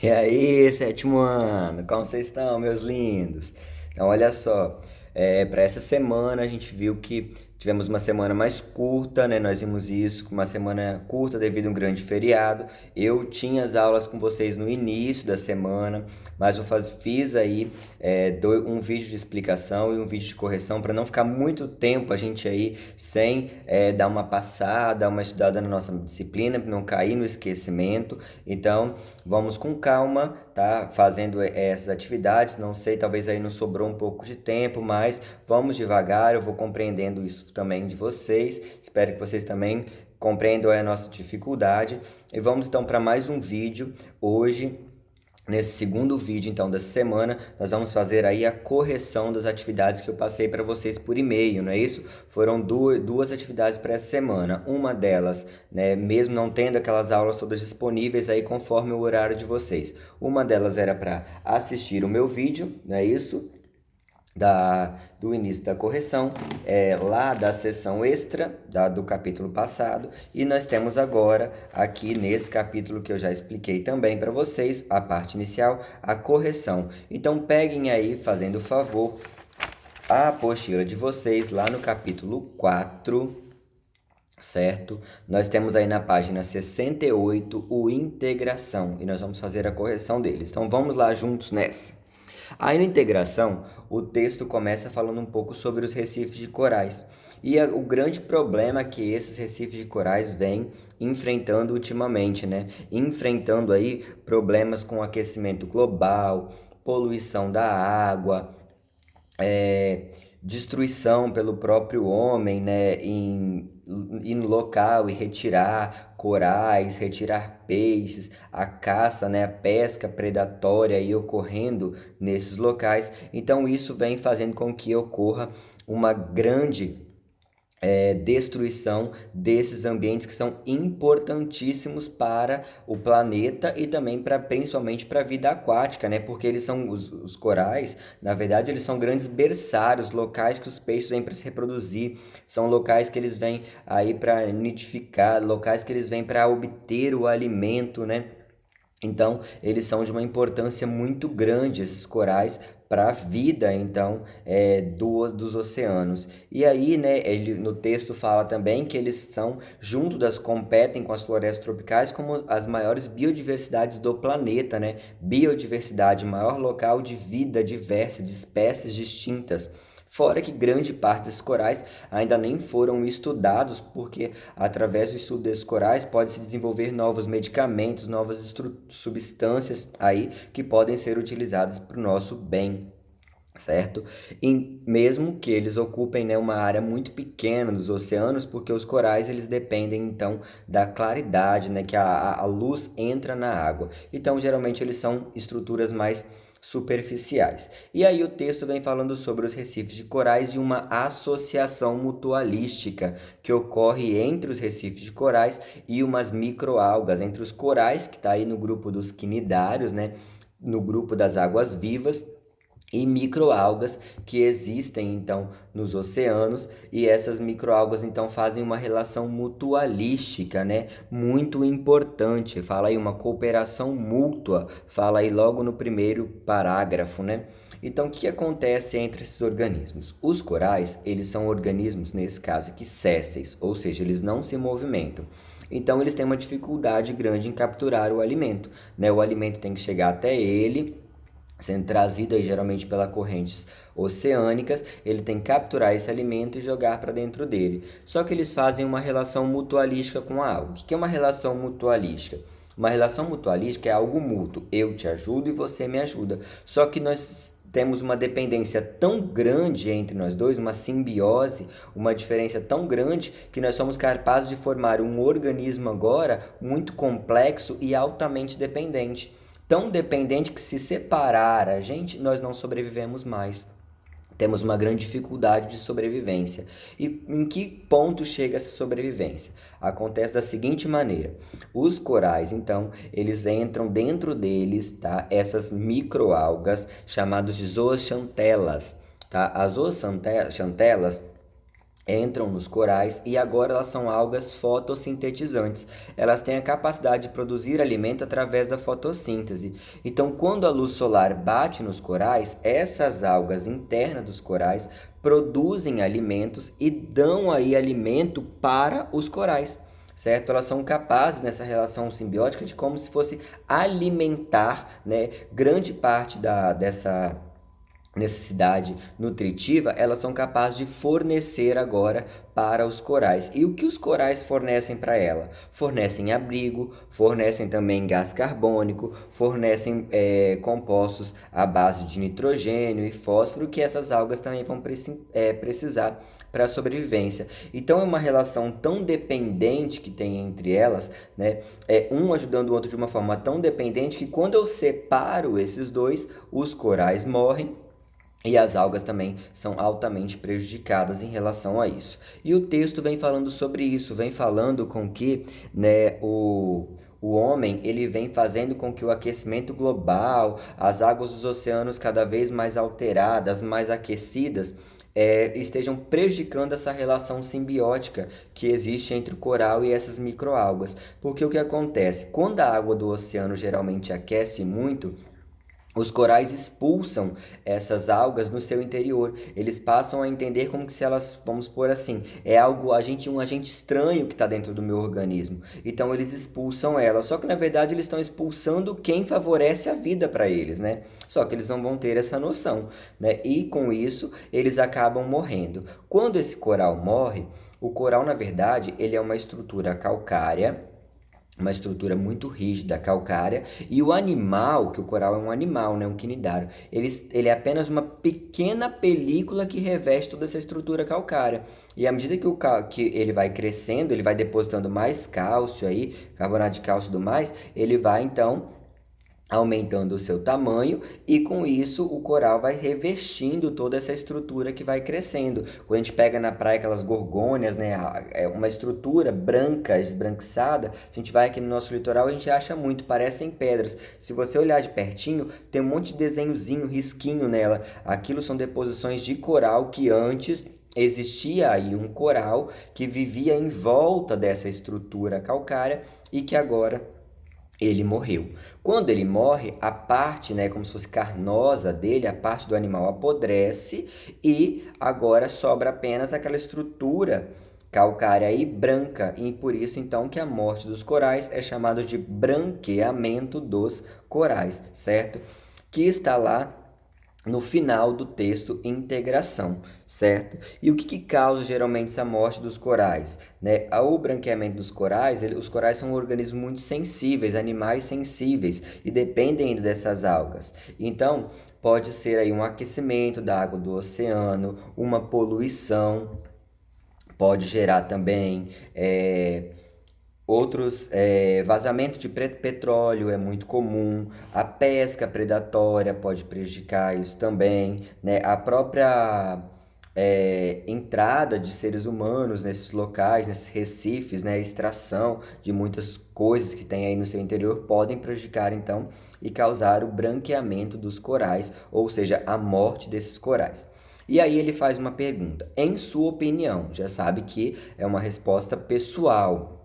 E aí, sétimo ano, como vocês estão, meus lindos? Então, olha só, para essa semana a gente viu que tivemos uma semana mais curta, né? Nós vimos isso, uma semana curta devido a um grande feriado. Eu tinha as aulas com vocês no início da semana, mas fiz aí um vídeo de explicação e um vídeo de correção para não ficar muito tempo a gente aí sem dar uma passada, uma estudada na nossa disciplina, para não cair no esquecimento. Então, vamos com calma, tá? Fazendo essas atividades. Não sei, talvez aí não sobrou um pouco de tempo, mas vamos devagar. Eu vou compreendendo isso também de vocês. Espero que vocês também compreendam a nossa dificuldade. E vamos então para mais um vídeo hoje. Nesse segundo vídeo, então, da semana, nós vamos fazer aí a correção das atividades que eu passei para vocês por e-mail, não é isso? Foram duas atividades para essa semana. Uma delas, né, mesmo não tendo aquelas aulas todas disponíveis aí conforme o horário de vocês. Uma delas era para assistir o meu vídeo, não é isso? Do início da correção, lá da sessão extra do capítulo passado, e nós temos agora, aqui nesse capítulo que eu já expliquei também para vocês, a parte inicial, a correção. Então peguem aí, fazendo o favor, a apostila de vocês lá no capítulo 4, certo? Nós temos aí na página 68 o integração, e nós vamos fazer a correção deles. Então vamos lá juntos nessa. Aí na integração, o texto começa falando um pouco sobre os recifes de corais. E o grande problema que esses recifes de corais vêm enfrentando ultimamente, né? Enfrentando aí problemas com aquecimento global, poluição da água, é, destruição pelo próprio homem, né, em ir no local e retirar corais, retirar peixes, a caça, né, a pesca predatória aí ocorrendo nesses locais. Então isso vem fazendo com que ocorra uma grande destruição desses ambientes que são importantíssimos para o planeta e também para principalmente para a vida aquática, né? Porque eles são os corais, na verdade, eles são grandes berçários, locais que os peixes vêm para se reproduzir, são locais que eles vêm aí para nidificar, locais que eles vêm para obter o alimento, né? Então, eles são de uma importância muito grande, esses corais, para a vida, então, dos oceanos. E aí, né, ele no texto fala também que eles são, competem com as florestas tropicais como as maiores biodiversidades do planeta, né? Biodiversidade, maior local de vida diversa, de espécies distintas. Fora que grande parte desses corais ainda nem foram estudados, porque através do estudo desses corais pode-se desenvolver novos medicamentos, novas substâncias aí que podem ser utilizadas para o nosso bem, certo? E mesmo que eles ocupem, né, uma área muito pequena dos oceanos, porque os corais eles dependem então da claridade, né, que a luz entra na água. Então, geralmente eles são estruturas mais superficiais. E aí o texto vem falando sobre os recifes de corais e uma associação mutualística que ocorre entre os recifes de corais e umas microalgas, entre os corais, que está aí no grupo dos quinidários, né, no grupo das águas vivas, e microalgas que existem então nos oceanos, e essas microalgas então fazem uma relação mutualística, né, muito importante. Fala aí uma cooperação mútua, fala aí logo no primeiro parágrafo, né? Então o que acontece entre esses organismos? Os corais, eles são organismos nesse caso aqui sésseis, ou seja, eles não se movimentam. Então eles têm uma dificuldade grande em capturar o alimento, né? O alimento tem que chegar até ele, sendo trazido aí geralmente pelas correntes oceânicas, ele tem que capturar esse alimento e jogar para dentro dele. Só que eles fazem uma relação mutualística com a água. O que é uma relação mutualística? Uma relação mutualística é algo mútuo. Eu te ajudo e você me ajuda. Só que nós temos uma dependência tão grande entre nós dois, uma simbiose, uma diferença tão grande, que nós somos capazes de formar um organismo agora muito complexo e altamente dependente. Tão dependente que se separar a gente, nós não sobrevivemos mais. Temos uma grande dificuldade de sobrevivência. E em que ponto chega essa sobrevivência? Acontece da seguinte maneira: os corais, então, eles entram dentro deles, tá? Essas microalgas chamadas de zooxantelas, tá? As zooxantelas entram nos corais e agora elas são algas fotossintetizantes. Elas têm a capacidade de produzir alimento através da fotossíntese. Então, quando a luz solar bate nos corais, essas algas internas dos corais produzem alimentos e dão aí alimento para os corais. Certo? Elas são capazes nessa relação simbiótica de como se fosse alimentar, né, grande parte dessa necessidade nutritiva, elas são capazes de fornecer agora para os corais. E o que os corais fornecem para ela? Fornecem abrigo, fornecem também gás carbônico, fornecem compostos à base de nitrogênio e fósforo que essas algas também vão precisar para a sobrevivência. Então é uma relação tão dependente que tem entre elas, né? Um ajudando o outro de uma forma tão dependente que quando eu separo esses dois, os corais morrem e as algas também são altamente prejudicadas em relação a isso. E o texto vem falando sobre isso, vem falando com que, né, o homem ele vem fazendo com que o aquecimento global, as águas dos oceanos cada vez mais alteradas, mais aquecidas, estejam prejudicando essa relação simbiótica que existe entre o coral e essas microalgas. Porque o que acontece? Quando a água do oceano geralmente aquece muito, os corais expulsam essas algas no seu interior. Eles passam a entender como que se elas, vamos por assim, é algo, um agente estranho que está dentro do meu organismo. Então eles expulsam elas. Só que na verdade eles estão expulsando quem favorece a vida para eles, né? Só que eles não vão ter essa noção, né? E com isso eles acabam morrendo. Quando esse coral morre, o coral na verdade ele é uma estrutura calcária, uma estrutura muito rígida, calcária, e o animal, que o coral é um animal, né, um quinidário, ele é apenas uma pequena película que reveste toda essa estrutura calcária. E à medida que ele vai crescendo, ele vai depositando mais cálcio aí, carbonato de cálcio e tudo mais, ele vai então aumentando o seu tamanho e com isso o coral vai revestindo toda essa estrutura que vai crescendo. Quando a gente pega na praia aquelas gorgônias, né, é uma estrutura branca, esbranquiçada, a gente vai aqui no nosso litoral, a gente acha muito, parecem pedras. Se você olhar de pertinho, tem um monte de desenhozinho, risquinho nela. Aquilo são deposições de coral que antes existia aí um coral que vivia em volta dessa estrutura calcária e que agora ele morreu. Quando ele morre, a parte, né, como se fosse carnosa dele, a parte do animal apodrece e agora sobra apenas aquela estrutura calcária e branca, e por isso então que a morte dos corais é chamada de branqueamento dos corais, certo? Que está lá no final do texto integração, certo? E o que causa geralmente essa morte dos corais, né? O branqueamento dos corais, os corais são organismos muito sensíveis, animais sensíveis e dependem dessas algas. Então, pode ser aí um aquecimento da água do oceano, uma poluição, pode gerar também outros, vazamento de petróleo é muito comum, a pesca predatória pode prejudicar isso também, né? A própria entrada de seres humanos nesses locais, nesses recifes, né? A extração de muitas coisas que tem aí no seu interior podem prejudicar então e causar o branqueamento dos corais, ou seja, a morte desses corais. E aí ele faz uma pergunta, em sua opinião, já sabe que é uma resposta pessoal,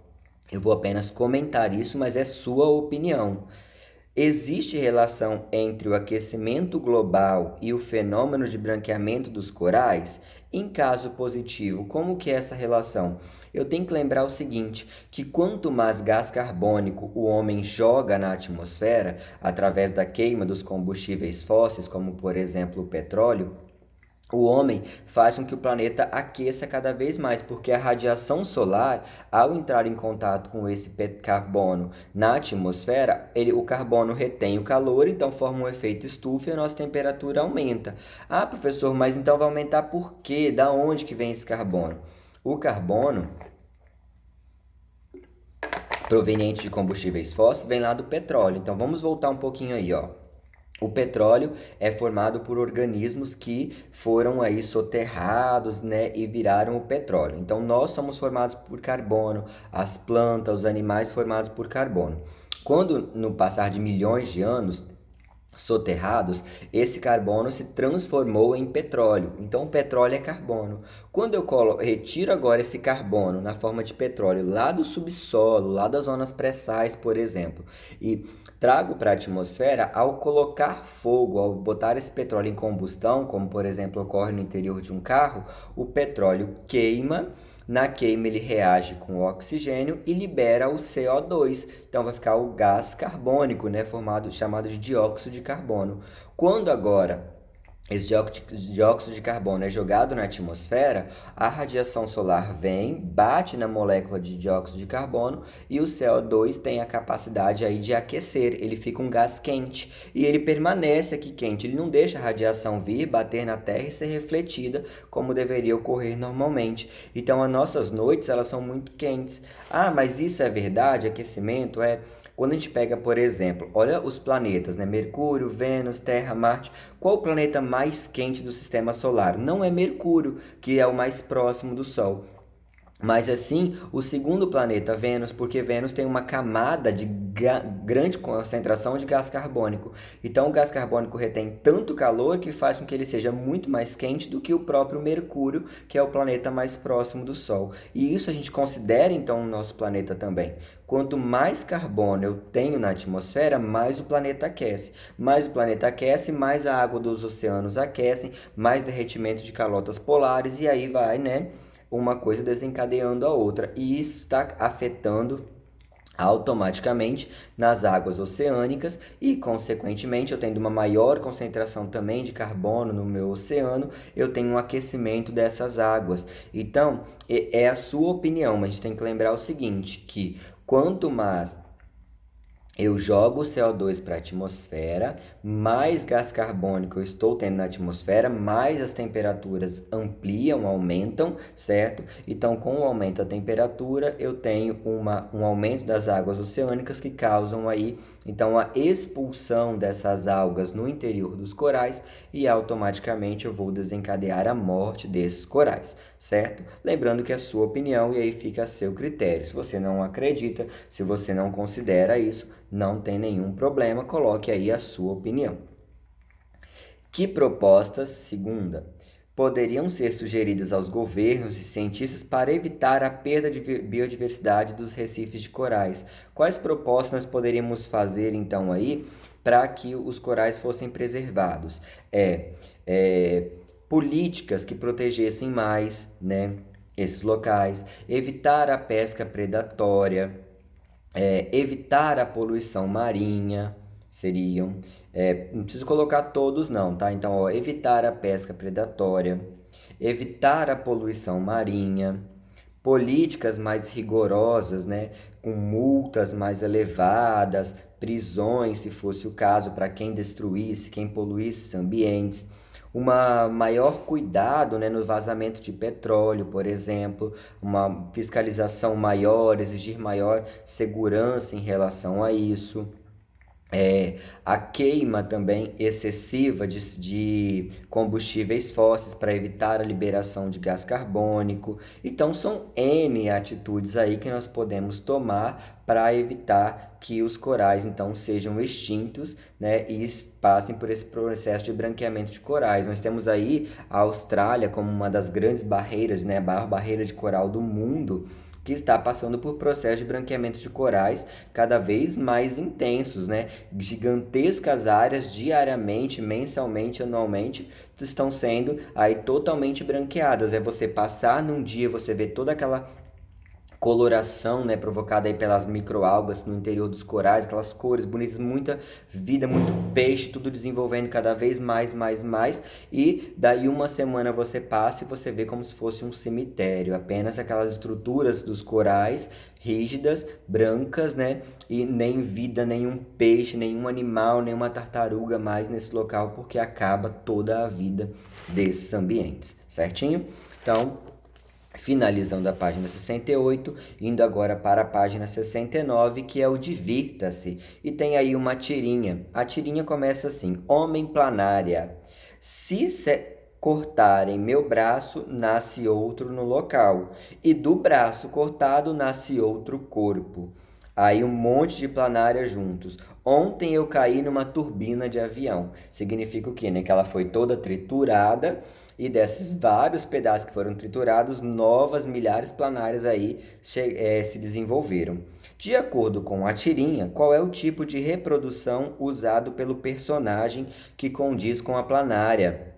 eu vou apenas comentar isso, mas é sua opinião. Existe relação entre o aquecimento global e o fenômeno de branqueamento dos corais? Em caso positivo, como que é essa relação? Eu tenho que lembrar o seguinte, que quanto mais gás carbônico o homem joga na atmosfera, através da queima dos combustíveis fósseis, como por exemplo o petróleo, o homem faz com que o planeta aqueça cada vez mais, porque a radiação solar, ao entrar em contato com esse carbono na atmosfera, o carbono retém o calor, então forma um efeito estufa e a nossa temperatura aumenta. Ah, professor, mas então vai aumentar por quê? Da onde que vem esse carbono? O carbono proveniente de combustíveis fósseis vem lá do petróleo. Então vamos voltar um pouquinho aí, ó. O petróleo é formado por organismos que foram aí soterrados, né, e viraram o petróleo. Então nós somos formados por carbono, as plantas, os animais formados por carbono. Quando no passar de milhões de anos soterrados, esse carbono se transformou em petróleo. Então, o petróleo é carbono. Quando eu retiro agora esse carbono na forma de petróleo lá do subsolo, lá das zonas pré-sais, por exemplo, e trago para a atmosfera, ao colocar fogo, ao botar esse petróleo em combustão, como por exemplo ocorre no interior de um carro, o petróleo queima. Na queima ele reage com o oxigênio e libera o CO2. Então vai ficar o gás carbônico, né, chamado de dióxido de carbono. Quando agora esse dióxido de carbono é jogado na atmosfera, a radiação solar vem, bate na molécula de dióxido de carbono e o CO2 tem a capacidade aí de aquecer, ele fica um gás quente e ele permanece aqui quente, ele não deixa a radiação vir, bater na Terra e ser refletida como deveria ocorrer normalmente. Então as nossas noites elas são muito quentes. Ah, mas isso é verdade? Aquecimento é... Quando a gente pega, por exemplo, olha os planetas, né? Mercúrio, Vênus, Terra, Marte. Qual o planeta mais quente do sistema solar? Não é Mercúrio, que é o mais próximo do Sol. Mas assim, o segundo planeta, Vênus, porque Vênus tem uma camada de grande concentração de gás carbônico. Então, o gás carbônico retém tanto calor que faz com que ele seja muito mais quente do que o próprio Mercúrio, que é o planeta mais próximo do Sol. E isso a gente considera então o nosso planeta também. Quanto mais carbono eu tenho na atmosfera, mais o planeta aquece. Mais o planeta aquece, mais a água dos oceanos aquecem, mais derretimento de calotas polares, e aí vai, né? Uma coisa desencadeando a outra, e isso está afetando automaticamente nas águas oceânicas e, consequentemente, eu tendo uma maior concentração também de carbono no meu oceano, eu tenho um aquecimento dessas águas. Então, é a sua opinião, mas a gente tem que lembrar o seguinte, que quanto mais eu jogo o CO2 para a atmosfera, mais gás carbônico eu estou tendo na atmosfera, mais as temperaturas ampliam, aumentam, certo? Então, com o aumento da temperatura, eu tenho um aumento das águas oceânicas que causam aí, então, a expulsão dessas algas no interior dos corais e automaticamente eu vou desencadear a morte desses corais, certo? Lembrando que é a sua opinião e aí fica a seu critério. Se você não acredita, se você não considera isso, não tem nenhum problema, coloque aí a sua opinião. Que propostas, segunda, poderiam ser sugeridas aos governos e cientistas para evitar a perda de biodiversidade dos recifes de corais? Quais propostas nós poderíamos fazer então aí para que os corais fossem preservados? Políticas que protegessem mais, né, esses locais, evitar a pesca predatória, evitar a poluição marinha, seriam. Não preciso colocar todos não, tá? Então, ó, evitar a pesca predatória, evitar a poluição marinha, políticas mais rigorosas, né? Com multas mais elevadas, prisões, se fosse o caso, para quem destruísse, quem poluísse os ambientes, uma maior cuidado, né, no vazamento de petróleo, por exemplo, uma fiscalização maior, exigir maior segurança em relação a isso. A queima também excessiva de combustíveis fósseis para evitar a liberação de gás carbônico. Então, são N atitudes aí que nós podemos tomar para evitar que os corais então sejam extintos, né, e passem por esse processo de branqueamento de corais. Nós temos aí a Austrália como uma das grandes barreiras, né, a maior barreira de coral do mundo, que está passando por processo de branqueamento de corais cada vez mais intensos, né? Gigantescas áreas diariamente, mensalmente, anualmente estão sendo aí totalmente branqueadas. É você passar num dia, você vê toda aquela coloração, né, provocada aí pelas microalgas no interior dos corais, aquelas cores bonitas, muita vida, muito peixe, tudo desenvolvendo cada vez mais, e daí uma semana você passa e você vê como se fosse um cemitério, apenas aquelas estruturas dos corais rígidas, brancas, né, e nem vida, nenhum peixe, nenhum animal, nenhuma tartaruga mais nesse local, porque acaba toda a vida desses ambientes, certinho? Então, finalizando a página 68, indo agora para a página 69, que é o Divirta-se. E tem aí uma tirinha. A tirinha começa assim: Homem planária. Se cortarem meu braço, nasce outro no local. E do braço cortado nasce outro corpo. Aí um monte de planária juntos. Ontem eu caí numa turbina de avião. Significa o quê, né? Que ela foi toda triturada e desses vários pedaços que foram triturados, novas milhares planárias aí se desenvolveram. De acordo com a tirinha, qual é o tipo de reprodução usado pelo personagem que condiz com a planária?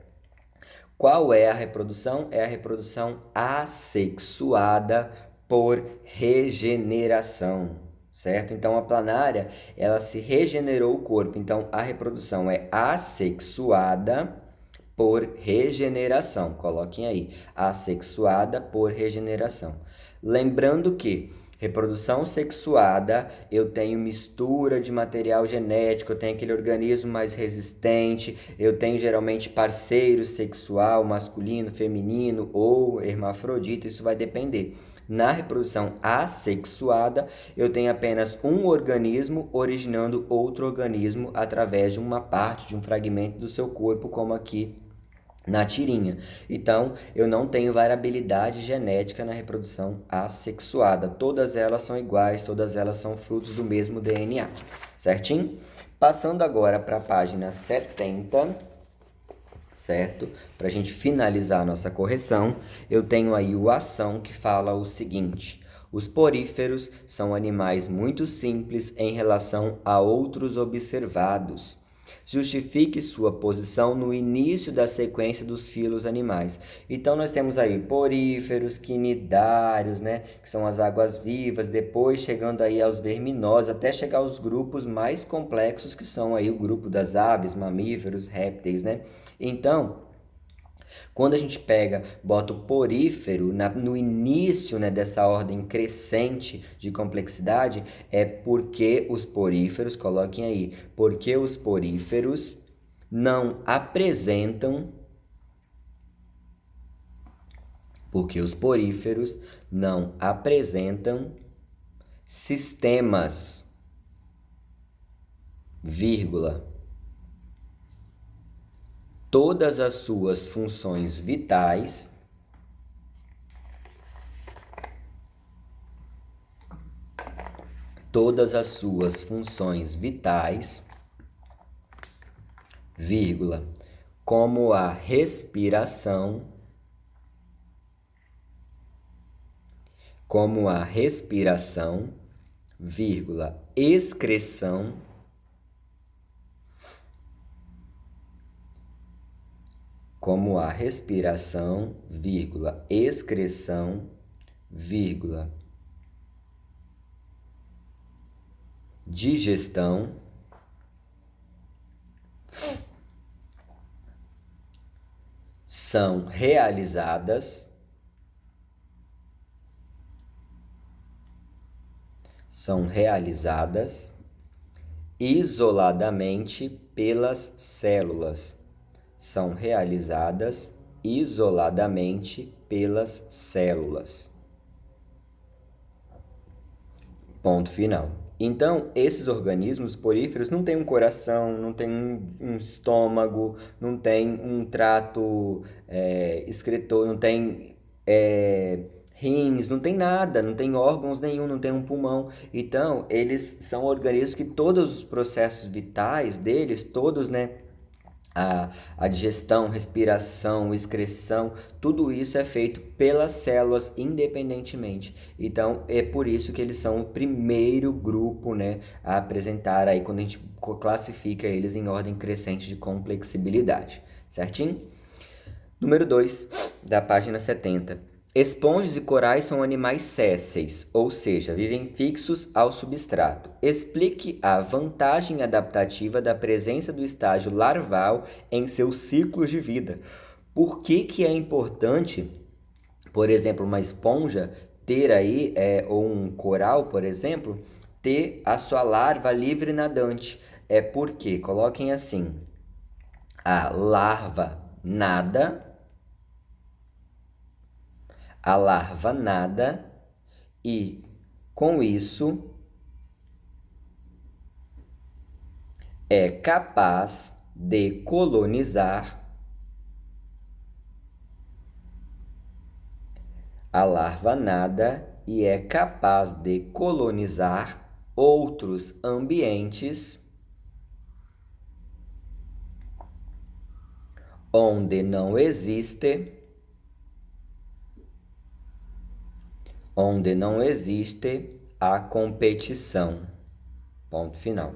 Qual é a reprodução? É a reprodução assexuada por regeneração, certo? Então a planária, ela se regenerou o corpo. Então a reprodução é assexuada por regeneração. Coloquem aí, assexuada por regeneração. Lembrando que reprodução sexuada, eu tenho mistura de material genético, eu tenho aquele organismo mais resistente, eu tenho geralmente parceiro sexual, masculino, feminino ou hermafrodita, isso vai depender. Na reprodução assexuada, eu tenho apenas um organismo originando outro organismo através de uma parte, de um fragmento do seu corpo, como aqui na tirinha. Então, eu não tenho variabilidade genética na reprodução assexuada. Todas elas são iguais, todas elas são frutos do mesmo DNA, certinho? Passando agora para a página 70, certo? Para a gente finalizar a nossa correção, eu tenho aí o ação que fala o seguinte: os poríferos são animais muito simples em relação a outros observados. Justifique sua posição no início da sequência dos filos animais. Então, nós temos aí poríferos, quinidários, né? Que são as águas-vivas, depois chegando aí aos verminosos, até chegar aos grupos mais complexos, que são aí o grupo das aves, mamíferos, répteis, né? Então, quando a gente bota o porífero no início, né, dessa ordem crescente de complexidade, é porque os poríferos, coloquem aí, porque os poríferos não apresentam, sistemas, vírgula, todas as suas funções vitais vírgula, como a respiração, vírgula, excreção, vírgula, digestão, são realizadas isoladamente pelas células. Ponto final. Então, esses organismos poríferos não têm um coração, não têm um estômago, não têm um trato excretor, não tem rins, não tem nada, não tem órgãos nenhum, não tem um pulmão. Então, eles são organismos que todos os processos vitais deles, todos, né? A digestão, respiração, excreção, tudo isso é feito pelas células independentemente. Então, é por isso que eles são o primeiro grupo, né, a apresentar aí, quando a gente classifica eles em ordem crescente de complexibilidade, certinho? Número 2, da página 70. Esponjas e corais são animais sésseis, ou seja, vivem fixos ao substrato. Explique a vantagem adaptativa da presença do estágio larval em seus ciclos de vida. Por que é importante, por exemplo, uma esponja ter aí, ou um coral, por exemplo, ter a sua larva livre nadante? É porque, coloquem assim, a larva nada e, com isso, é capaz de colonizar outros ambientes onde não existe a competição. Ponto final.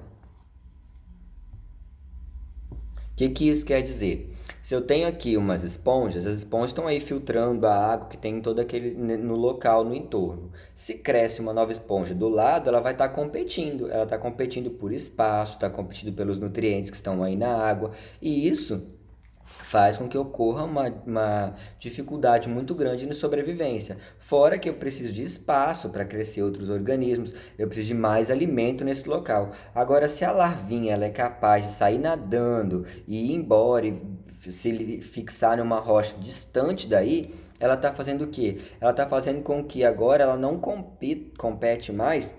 O que isso quer dizer? Se eu tenho aqui umas esponjas, as esponjas estão aí filtrando a água que tem em todo aquele no local, no entorno. Se cresce uma nova esponja do lado, ela vai estar competindo. Ela está competindo por espaço, está competindo pelos nutrientes que estão aí na água. E isso faz com que ocorra uma dificuldade muito grande na sobrevivência. Fora que eu preciso de espaço para crescer outros organismos, eu preciso de mais alimento nesse local. Agora, se a larvinha ela é capaz de sair nadando e ir embora e se fixar numa rocha distante daí, ela está fazendo o quê? Ela está fazendo com que agora ela não compete mais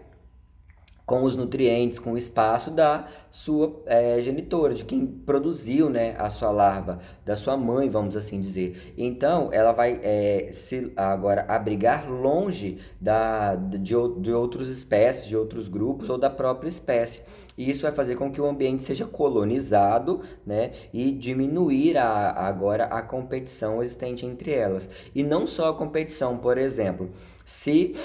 com os nutrientes, com o espaço da sua genitora, de quem produziu, né, a sua larva, da sua mãe, vamos assim dizer. Então, ela vai se agora abrigar longe de outras espécies, de outros grupos ou da própria espécie. E isso vai fazer com que o ambiente seja colonizado, né, e diminuir agora a competição existente entre elas. E não só a competição, por exemplo, se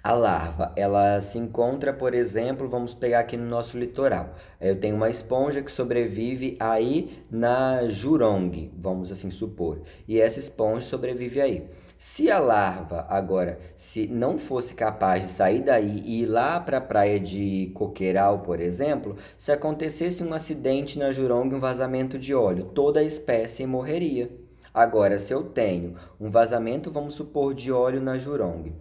a larva, ela se encontra, por exemplo, vamos pegar aqui no nosso litoral. Eu tenho uma esponja que sobrevive aí na Jurong, vamos assim supor. E essa esponja sobrevive aí. Se a larva, agora, se não fosse capaz de sair daí e ir lá para a praia de Coqueiral, por exemplo, se acontecesse um acidente na Jurong, um vazamento de óleo, toda a espécie morreria. Agora, se eu tenho um vazamento, vamos supor, de óleo na Jurong,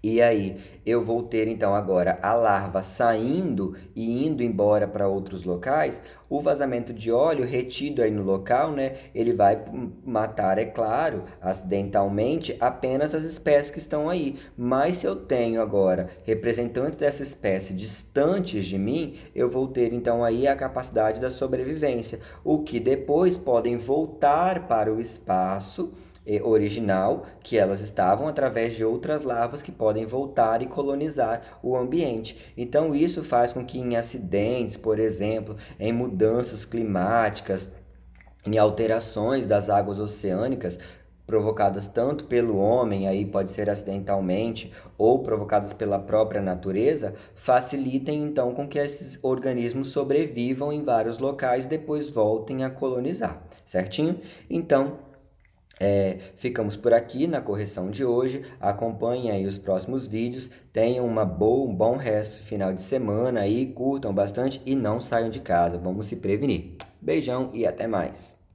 e aí, eu vou ter então agora a larva saindo e indo embora para outros locais. O vazamento de óleo retido aí no local, né? Ele vai matar, é claro, acidentalmente, apenas as espécies que estão aí. Mas se eu tenho agora representantes dessa espécie distantes de mim, eu vou ter então aí a capacidade da sobrevivência, o que depois podem voltar para o espaço original que elas estavam através de outras larvas que podem voltar e colonizar o ambiente. Então isso faz com que em acidentes, por exemplo, em mudanças climáticas, em alterações das águas oceânicas, provocadas tanto pelo homem, aí pode ser acidentalmente, ou provocadas pela própria natureza, facilitem então com que esses organismos sobrevivam em vários locais e depois voltem a colonizar, certinho? Então, ficamos por aqui na correção de hoje. Acompanhem aí os próximos vídeos. Tenham um bom resto final de semana aí, curtam bastante e não saiam de casa. Vamos se prevenir. Beijão e até mais.